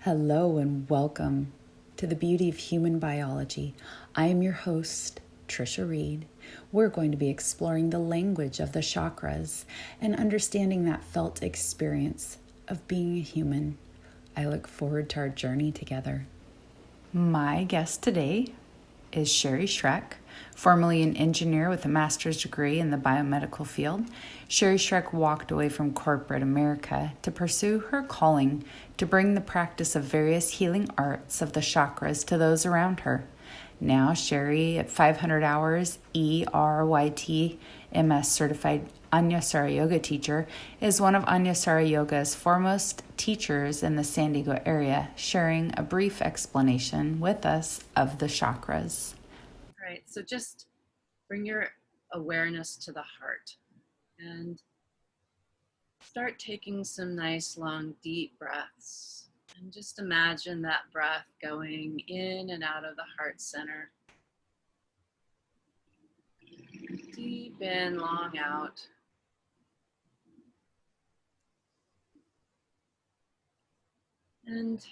Hello and welcome to the Beauty of Human Biology. I am your host, Tricia Reid. We're going to be exploring the language of the chakras and understanding that felt experience of being a human. I look forward to our journey together. My guest today is Schreck, formerly an engineer with a master's degree in the biomedical field. Schreck walked away from corporate America to pursue her calling to bring the practice of various healing arts of the chakras to those around her. Now, Sherry, at 500 hours ERYT MS certified Anyasara Yoga teacher, is one of Anyasara Yoga's foremost teachers in the San Diego area, sharing a brief explanation with us of the chakras. All right, so just bring your awareness to the heart and start taking some nice, long, deep breaths. And just imagine that breath going in and out of the heart center. Deep in, long out. And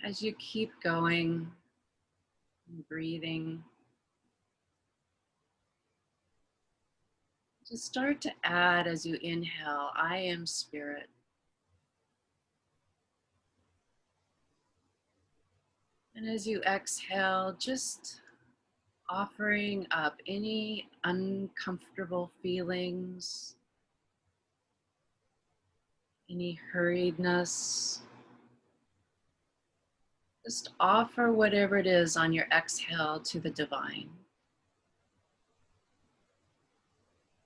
as you keep going and breathing, just start to add as you inhale, I am spirit. And as you exhale, just offering up any uncomfortable feelings, any hurriedness. Just offer whatever it is on your exhale to the divine.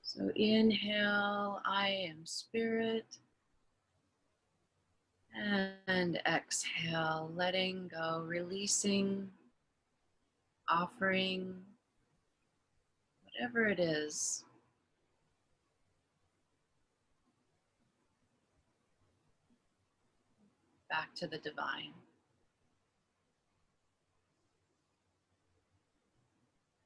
So inhale, I am spirit. And exhale, letting go, releasing, offering, whatever it is. Back to the divine.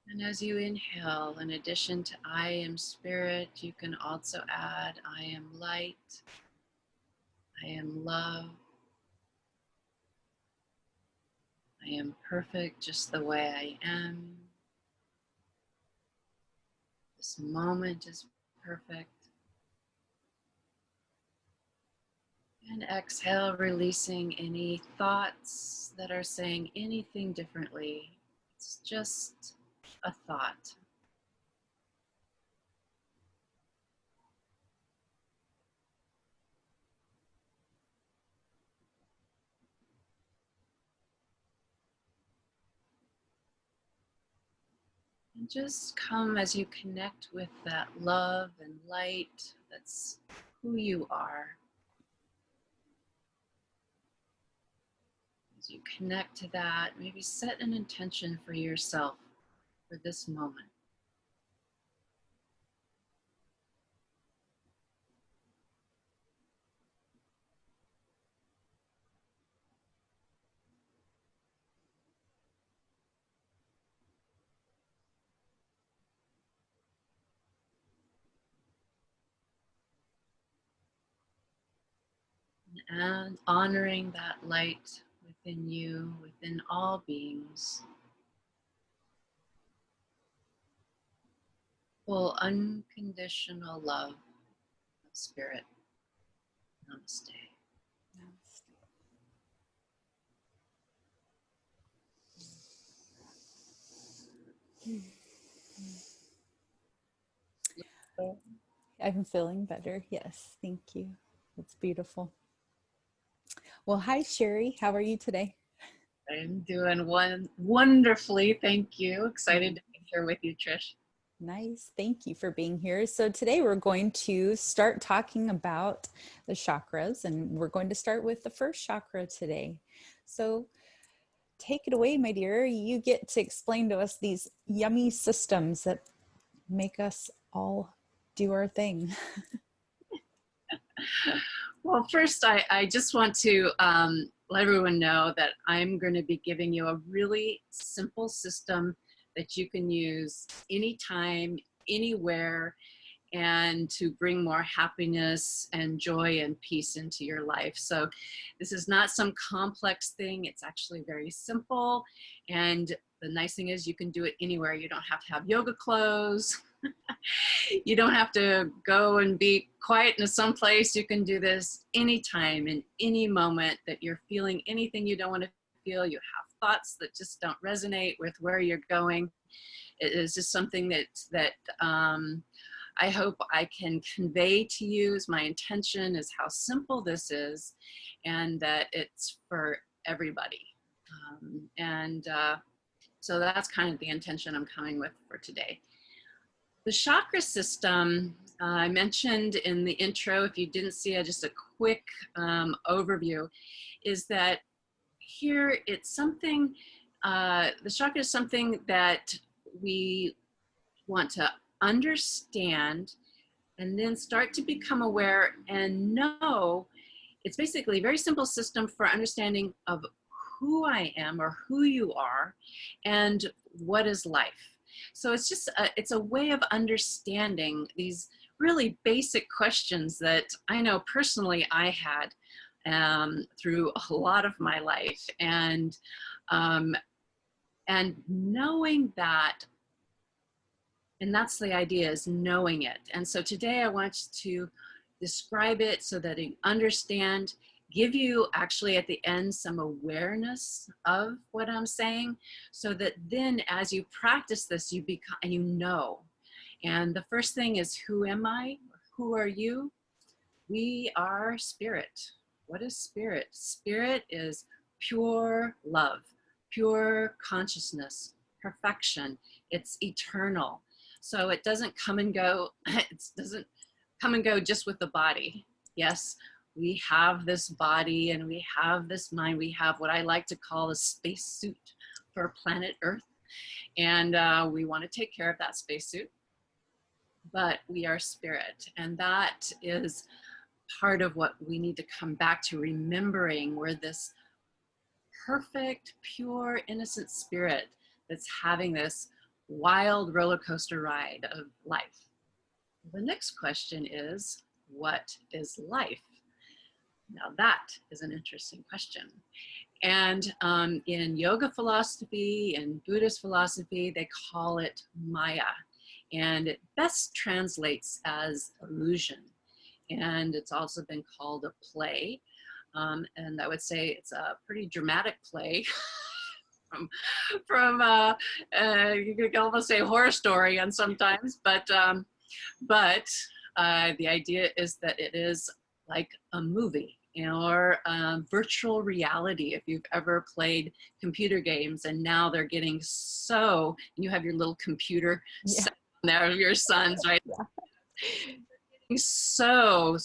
And as you inhale, in addition to I am spirit, you can also add I am light, I am love, I am perfect just the way I am. This moment is perfect. And exhale, releasing any thoughts that are saying anything differently. It's just a thought. And just come as you connect with that love and light that's who you are. As you connect to that, maybe set an intention for yourself for this moment. And honoring that light within you, within all beings. Full unconditional love of spirit. Namaste. I'm feeling better. Yes, thank you. That's beautiful. Well, hi, Sherry. How are you today? I'm doing wonderfully, thank you. Excited to be here with you, Trish. Nice. Thank you for being here. So today we're going to start talking about the chakras, and we're going to start with the first chakra today. So take it away, my dear. You get to explain to us these yummy systems that make us all do our thing. Well, first, I just want to let everyone know that I'm going to be giving you a really simple system that you can use anytime, anywhere, and to bring more happiness and joy and peace into your life. So this is not some complex thing. It's actually very simple. And the nice thing is you can do it anywhere. You don't have to have yoga clothes. You don't have to go and be quiet in some place. You can do this anytime, in any moment that you're feeling anything you don't want to feel. You have thoughts that just don't resonate with where you're going. It is just something that I hope I can convey to you. My intention is how simple this is, and that it's for everybody. So that's kind of the intention I'm coming with for today. The chakra system, I mentioned in the intro, if you didn't see it, just a quick overview, is that here it's something, the chakra is something that we want to understand and then start to become aware and know. It's basically a very simple system for understanding of who I am or who you are and what is life. So it's just it's a way of understanding these really basic questions that I know personally I had through a lot of my life, and knowing that, and that's the idea, is knowing it. And so today I want to describe it so that you understand, give you actually at the end some awareness of what I'm saying, so that then as you practice this, you become, and you know. And the first thing is, who am I? Who are you? We are spirit. What is spirit? Spirit is pure love, pure consciousness, perfection. It's eternal. So it doesn't come and go. It doesn't come and go just with the body. Yes, we have this body and we have this mind. We have what I like to call a spacesuit for planet Earth. And we want to take care of that spacesuit. But we are spirit. And that is part of what we need to come back to, remembering we're this perfect, pure, innocent spirit that's having this wild roller coaster ride of life. The next question is, what is life? Now that is an interesting question. And in yoga philosophy and Buddhist philosophy, they call it Maya. And it best translates as illusion. And it's also been called a play. And I would say it's a pretty dramatic play from you could almost say horror story and sometimes, but the idea is that it is like a movie, or virtual reality. If you've ever played computer games, and now they're getting so, you have your little computer set there of your sons, right? So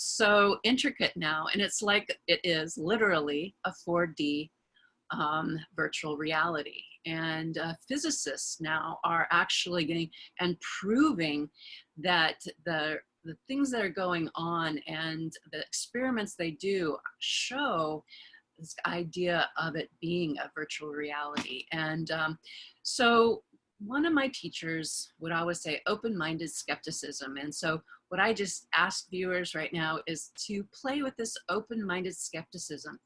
intricate now, and it's like it is literally a 4D virtual reality. And physicists now are actually getting and proving that the things that are going on and the experiments they do show this idea of it being a virtual reality. And so one of my teachers would always say open-minded skepticism. And so what I just ask viewers right now is to play with this open-minded skepticism.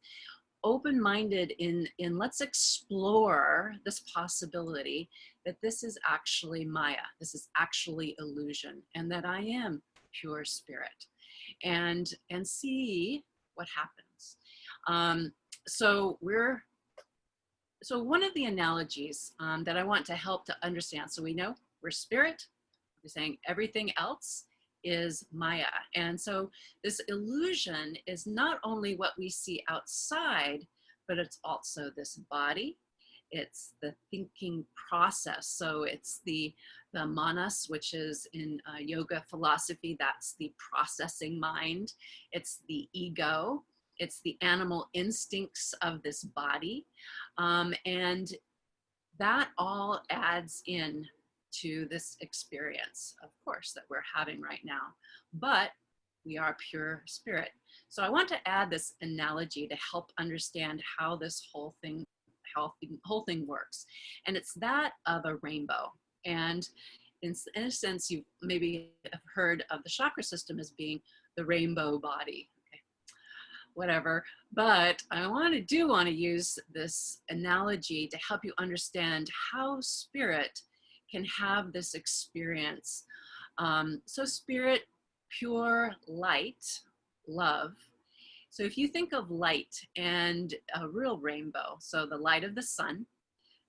Open-minded in let's explore this possibility that this is actually Maya, this is actually illusion, and that I am pure spirit, and see what happens. So one of the analogies that I want to help to understand, so we know we're spirit, we're saying everything else is Maya. And so this illusion is not only what we see outside, but it's also this body. It's the thinking process. So it's the manas, which is in yoga philosophy, that's the processing mind. It's the ego. It's the animal instincts of this body. And that all adds in to this experience, of course, that we're having right now, but we are pure spirit. So I want to add this analogy to help understand how this whole thing works. And it's that of a rainbow. And in a sense, you maybe have heard of the chakra system as being the rainbow body. Okay, whatever. But I want to use this analogy to help you understand how spirit can have this experience. So spirit, pure light, love. So if you think of light and a real rainbow, so the light of the sun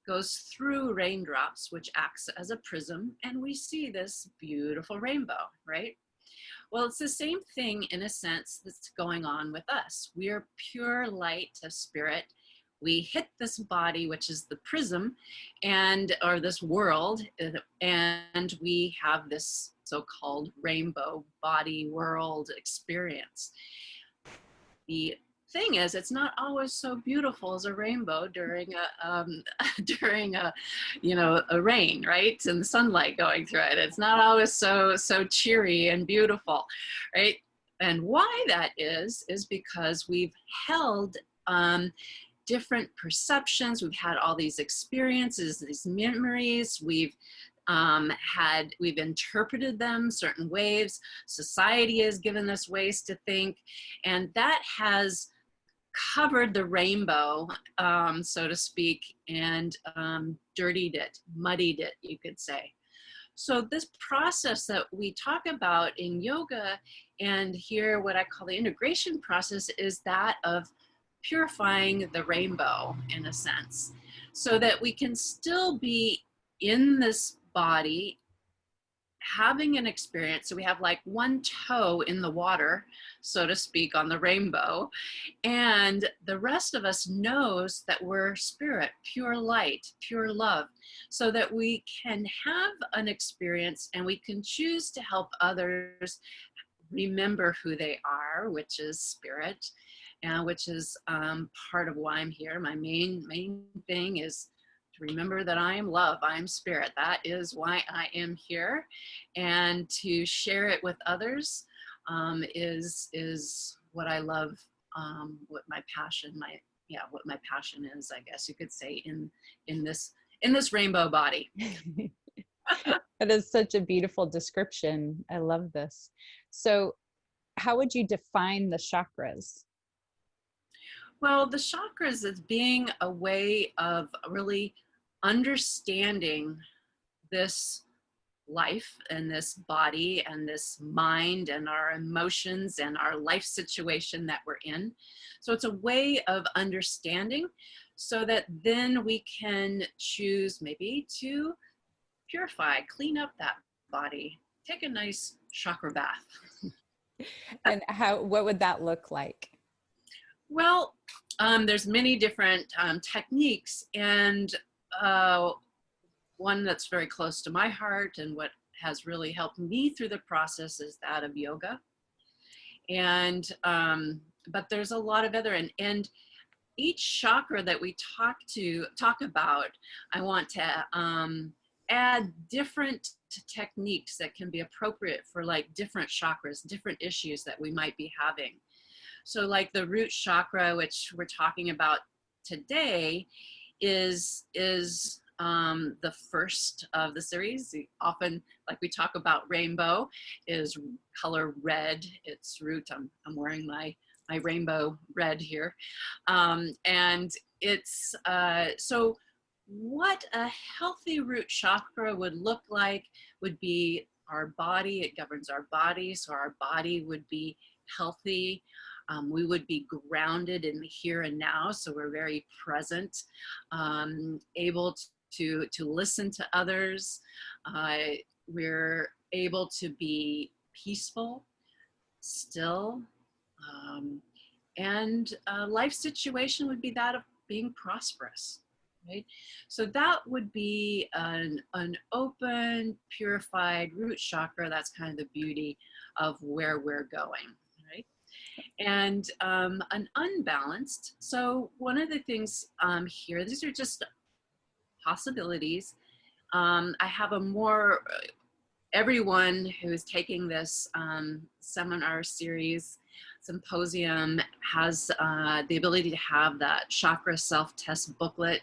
goes through raindrops, which acts as a prism, and we see this beautiful rainbow, right? Well, it's the same thing in a sense that's going on with us. We are pure light of spirit. We hit this body, which is the prism, or this world, and we have this so-called rainbow body world experience. The thing is, it's not always so beautiful as a rainbow during a rain, right? And the sunlight going through it. It's not always so cheery and beautiful, right? And why that is because we've held different perceptions. We've had all these experiences, these memories. We've interpreted them certain ways. Society has given us ways to think, and that has covered the rainbow, so to speak, and dirtied it, muddied it, you could say. So this process that we talk about in yoga, and here what I call the integration process, is that of purifying the rainbow, in a sense, so that we can still be in this body having an experience. So we have like one toe in the water, so to speak, on the rainbow, and the rest of us knows that we're spirit, pure light, pure love, so that we can have an experience and we can choose to help others remember who they are, which is spirit, and which is part of why I'm here. My main thing is to remember that I am love, I am spirit. That is why I am here, and to share it with others is what I love. What my passion is, I guess you could say, in this rainbow body. That is such a beautiful description. I love this. So, how would you define the chakras? Well, the chakras is being a way of really understanding this life and this body and this mind and our emotions and our life situation that we're in. So it's a way of understanding, so that then we can choose maybe to purify, clean up that body, take a nice chakra bath. And what would that look like? Well, there's many different techniques, and one that's very close to my heart and what has really helped me through the process is that of yoga. And but there's a lot of other, and each chakra that we talk about, I want to add different techniques that can be appropriate for like different chakras, different issues that we might be having. So like the root chakra, which we're talking about today, is the first of the series. Often, like we talk about rainbow, is color red. Its root. I'm wearing my rainbow red here, and it's so. What a healthy root chakra would look like would be our body. It governs our body, so our body would be healthy. We would be grounded in the here and now, so we're very present, able to listen to others. We're able to be peaceful, still, and life situation would be that of being prosperous. Right? So that would be an open, purified root chakra. That's kind of the beauty of where we're going, right? And an unbalanced. So one of the things here, these are just possibilities. I have everyone who's taking this seminar series, symposium, has the ability to have that chakra self-test booklet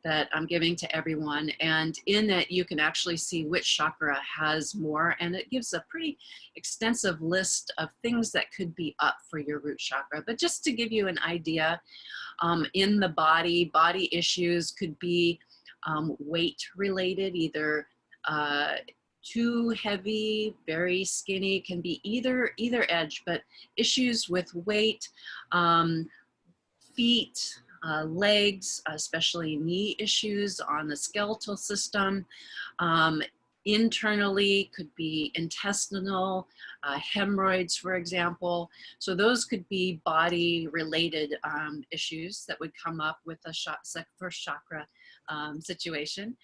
that I'm giving to everyone. And in it, you can actually see which chakra has more. And it gives a pretty extensive list of things that could be up for your root chakra. But just to give you an idea, in the body issues could be weight related, either too heavy, very skinny, can be either edge, but issues with weight, feet, legs, especially knee issues on the skeletal system. Internally could be intestinal, hemorrhoids, for example. So those could be body related issues that would come up with a first chakra situation.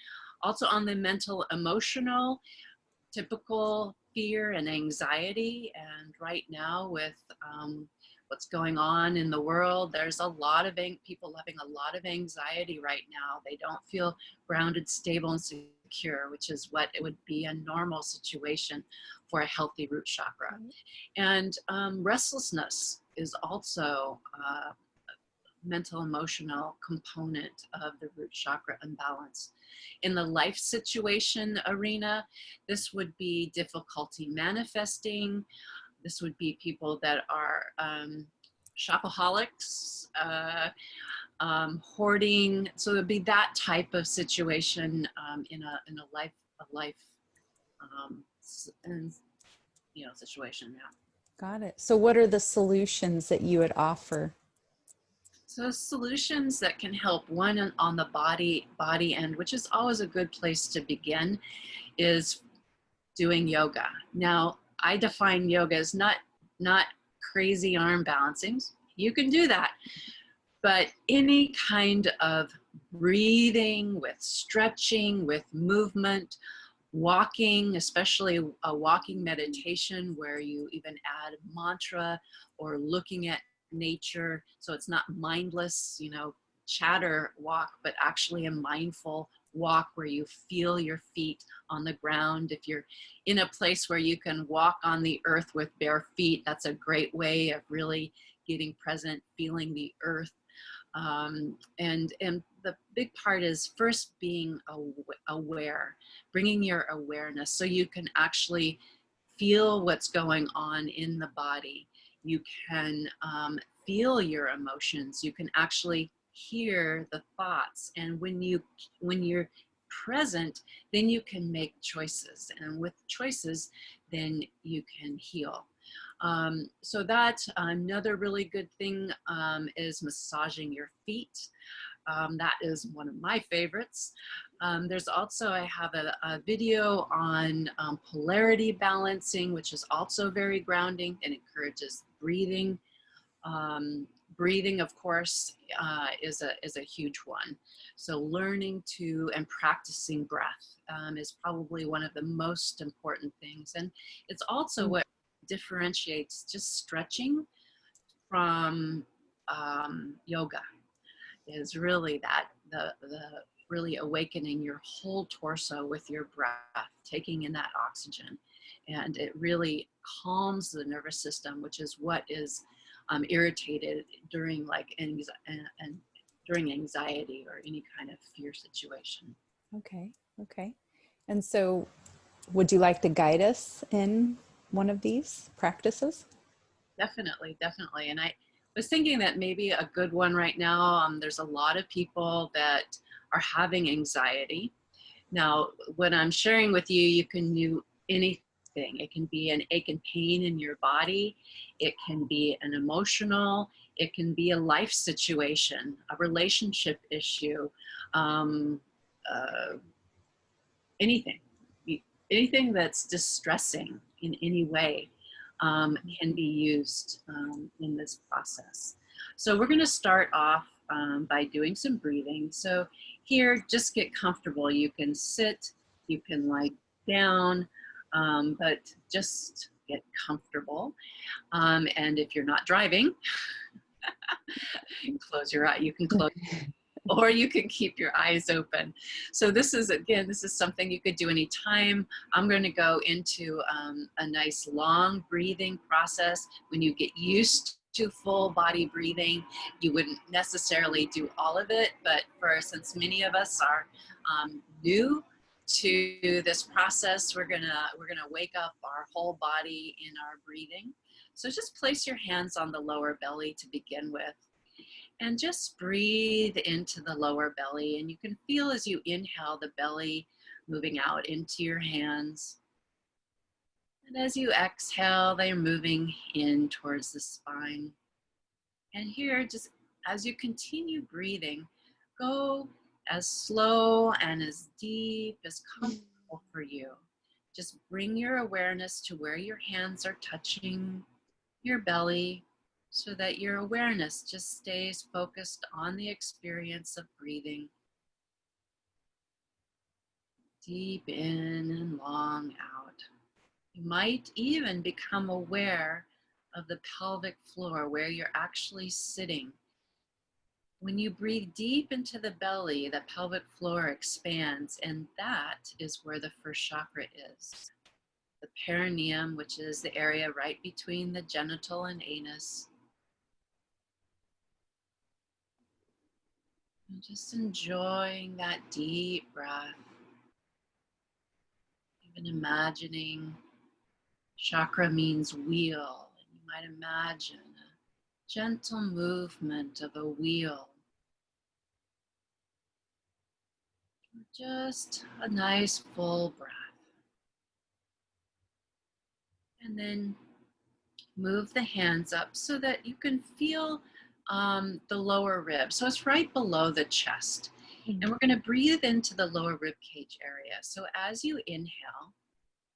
Also on the mental, emotional, typical fear and anxiety. And right now with what's going on in the world, there's a lot of people having a lot of anxiety right now. They don't feel grounded, stable, and secure, which is what it would be a normal situation for a healthy root chakra. And restlessness is also a mental emotional component of the root chakra imbalance. In the life situation arena, this would be difficulty manifesting. This would be people that are shopaholics, hoarding. So it would be that type of situation in a life situation. Yeah. Got it. So what are the solutions that you would offer? So solutions that can help, one on the body end, which is always a good place to begin, is doing yoga. Now, I define yoga as not crazy arm balancings. You can do that, but any kind of breathing with stretching, with movement, walking, especially a walking meditation where you even add mantra or looking at nature. So it's not mindless, chatter walk, but actually a mindful walk where you feel your feet on the ground. If you're in a place where you can walk on the earth with bare feet, that's a great way of really getting present, feeling the earth. And the big part is first being aware, bringing your awareness so you can actually feel what's going on in the body. You can feel your emotions. You can actually hear the thoughts. And when you're present, then you can make choices. And with choices, then you can heal. So that's another really good thing is massaging your feet. That is one of my favorites. There's also, I have a video on polarity balancing, which is also very grounding and encourages breathing. Breathing, of course, is a huge one. So learning to and practicing breath is probably one of the most important things. And it's also what differentiates just stretching from yoga, is really that the really awakening your whole torso with your breath, taking in that oxygen, and it really calms the nervous system, which is what is irritated during during anxiety or any kind of fear situation. Okay. And so would you like to guide us in one of these practices? Definitely. And I was thinking that maybe a good one right now, there's a lot of people that are having anxiety. Now, what I'm sharing with you, you can do anything. It can be an ache and pain in your body. It can be an emotional, it can be a life situation, a relationship issue, anything that's distressing in any way can be used in this process. So we're going to start off by doing some breathing. So here, just get comfortable. You can sit, you can lie down, but just get comfortable. And if you're not driving, close your eye. You can close, or you can keep your eyes open. So this is something you could do anytime. I'm going to go into a nice long breathing process. When you get used do full body breathing. You wouldn't necessarily do all of it, but since many of us are new to this process, we're gonna wake up our whole body in our breathing. So just place your hands on the lower belly to begin with, and just breathe into the lower belly. And you can feel as you inhale the belly moving out into your hands. And as you exhale, they're moving in towards the spine. And here, just as you continue breathing, go as slow and as deep as comfortable for you. Just bring your awareness to where your hands are touching your belly so that your awareness just stays focused on the experience of breathing. Deep in and long out. You might even become aware of the pelvic floor where you're actually sitting. When you breathe deep into the belly, the pelvic floor expands, and that is where the first chakra is. The perineum, which is the area right between the genital and anus. And just enjoying that deep breath. Even imagining chakra means wheel, and you might imagine a gentle movement of a wheel. Just a nice full breath. And then move the hands up so that you can feel the lower rib. So it's right below the chest. And we're going to breathe into the lower rib cage area. So as you inhale,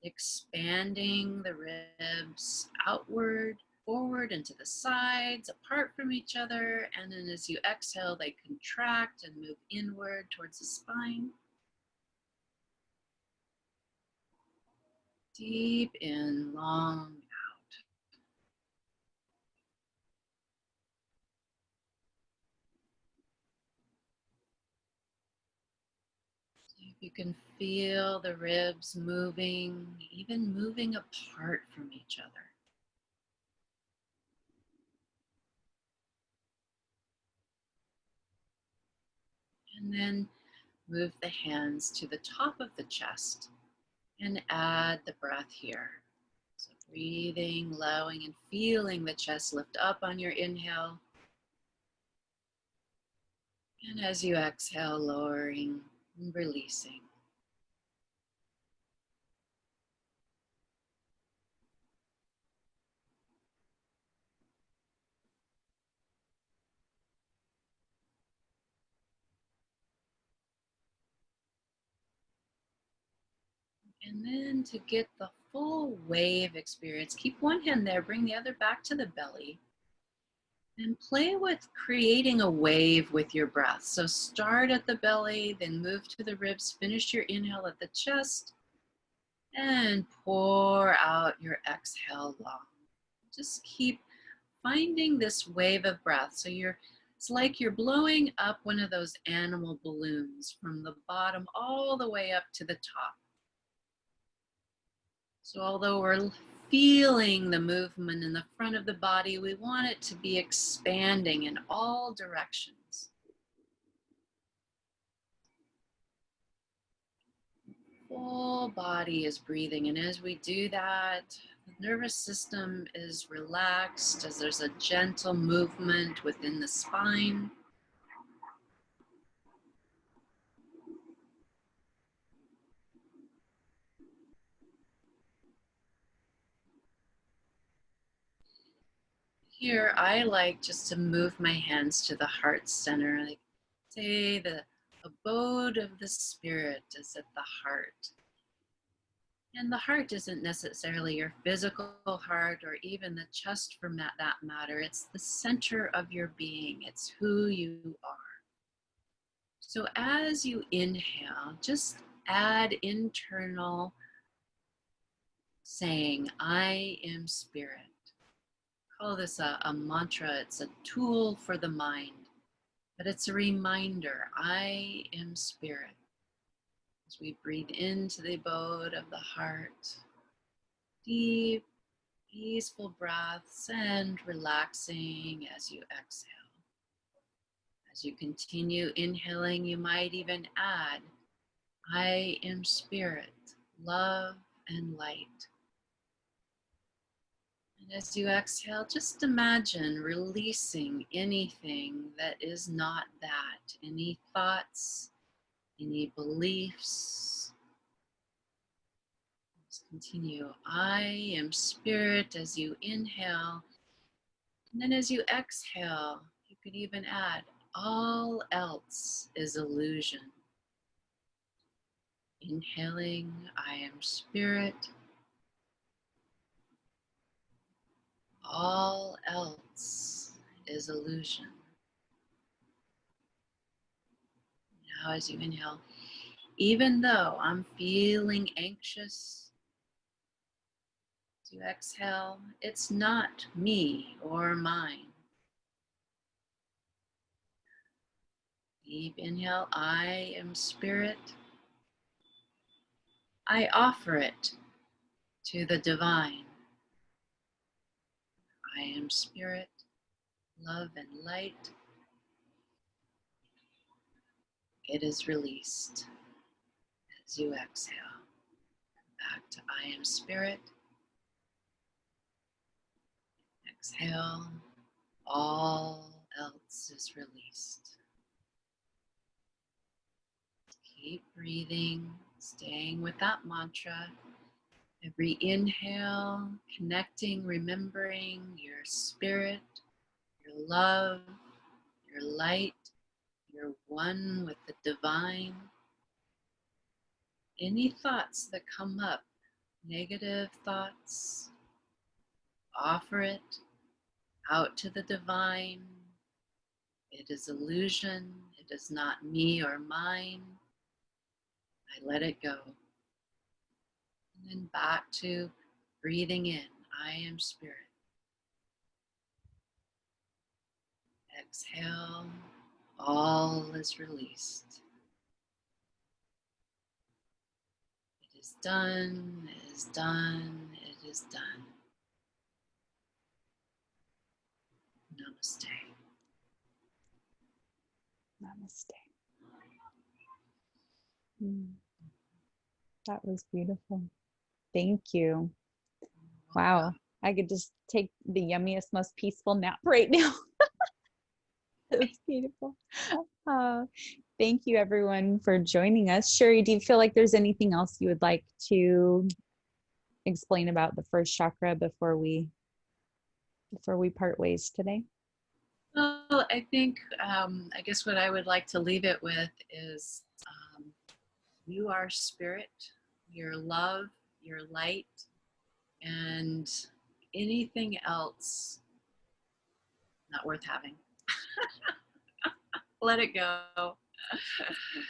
expanding the ribs outward, forward, and to the sides, apart from each other. And then as you exhale, they contract and move inward towards the spine. Deep in, long out. See if you can feel the ribs moving, even moving apart from each other. And then move the hands to the top of the chest and add the breath here. So breathing, allowing and feeling the chest lift up on your inhale. And as you exhale, lowering and releasing. And then to get the full wave experience, keep one hand there, bring the other back to the belly. And play with creating a wave with your breath. So start at the belly, then move to the ribs, finish your inhale at the chest, and pour out your exhale long. Just keep finding this wave of breath. So it's like you're blowing up one of those animal balloons from the bottom all the way up to the top. So although we're feeling the movement in the front of the body, we want it to be expanding in all directions. Full body is breathing, and as we do that, the nervous system is relaxed as there's a gentle movement within the spine. Here, I like just to move my hands to the heart center. Like say the abode of the spirit is at the heart. And the heart isn't necessarily your physical heart or even the chest for that matter. It's the center of your being. It's who you are. So as you inhale, just add internal saying, I am spirit. Call this a mantra. It's a tool for the mind, but it's a reminder, I am spirit. As we breathe into the abode of the heart, deep Peaceful breaths and relaxing as you exhale. As you continue inhaling, you might even add, I am spirit, love, and light. And as you exhale, just imagine releasing anything that is not that, any thoughts, any beliefs. Let's continue. I am spirit as you inhale. And then as you exhale, you could even add, all else is illusion. Inhaling, I am spirit. All else is illusion. Now as you inhale, even though I'm feeling anxious, as you exhale, it's not me or mine. Deep inhale, I am spirit. I offer it to the divine. I am spirit, love and light. It is released as you exhale. Back to I am spirit. Exhale, all else is released. Keep breathing, staying with that mantra. Every inhale, connecting, remembering your spirit, your love, your light, you're one with the divine. Any thoughts that come up, negative thoughts, offer it out to the divine. It is illusion. It is not me or mine. I let it go. And then back to breathing in. I am spirit. Exhale. All is released. It is done. It is done. It is done. Namaste. Namaste. That was beautiful. Thank you. Wow. I could just take the yummiest, most peaceful nap right now. That's beautiful. Thank you everyone for joining us. Sherry, do you feel like there's anything else you would like to explain about the first chakra before we part ways today? Well, I think, I guess what I would like to leave it with is you are spirit, your love, your light, and anything else not worth having. Let it go.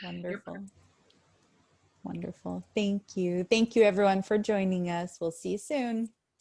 Wonderful. Wonderful. Thank you. Thank you everyone for joining us. We'll see you soon.